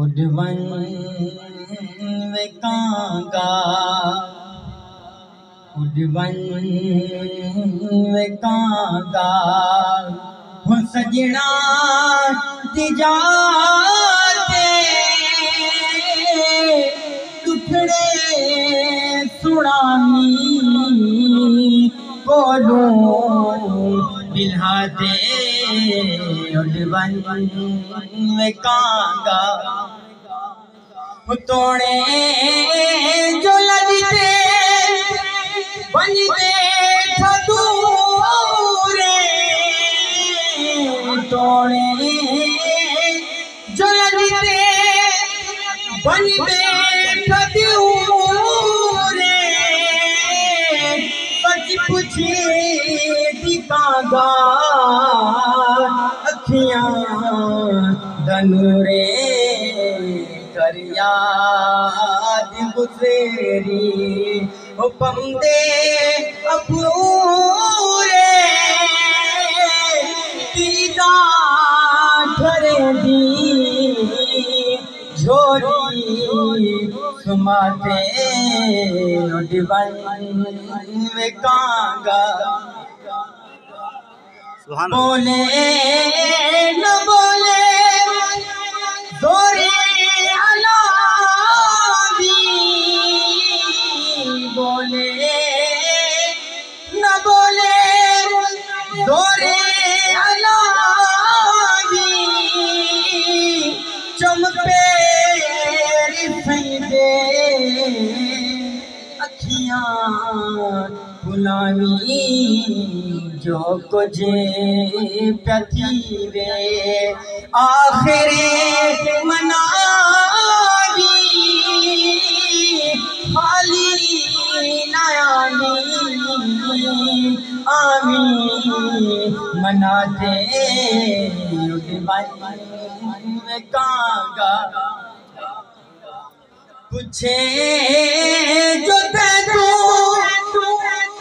उडवन वे कांगा, उडवन वे कांगा, हो सजना तिजाते टुकड़े सुनामी कोलू बिल्हाते। उडवन वे कांगा, तोड़े जो लगते बनते ठदूरे, तोड़े जो लगते बनते ठदूरे, सच पूछे दिखागा अखियां दनूरे, याद गुज़री हुक्म दे अपूरे, दीदा ठरे दी झोरी सुमाते। उडवन वे कांगा, बोले न बोले जोरे बोले न बोले जोरे अलावी, चमके रिफेंदे अखियां बुलावी, जो कुछ प्याथी वे आखिरे मनावी, खाली नयामी आमी मनाते। उडवन वे कांगा, पूछे जो तू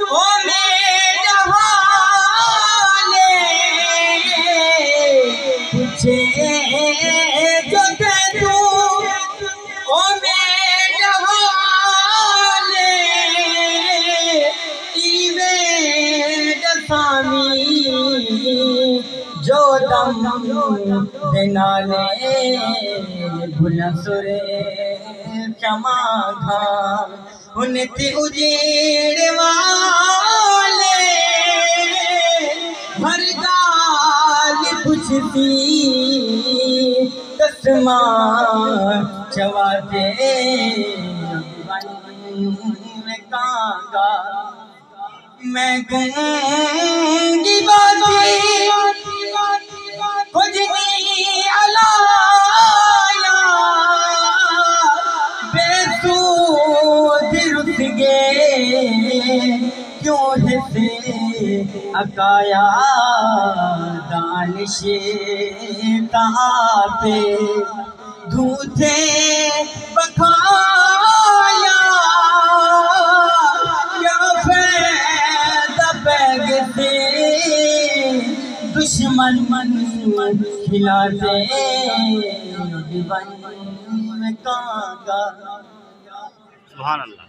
ओ मेरा हाले, पूछे जो तू ओ मेरा हाले, इवे दसामी जो दम देनाले, भुलसुरे क्षमा घा उनती उजेड़ वाले, हर गाल पुछती तस्मा चवाते। मैं कांगा, मैं गूंगी बाती कुछ नहीं अलाया, बेसूद रुस गए क्यों हिस्से अकाया, दानिश कहाँ पे धूते बखाया, क्या फैदा बैग से दुश्मन मन खिलाते। उडवन वे कांगा, सुभान अल्लाह।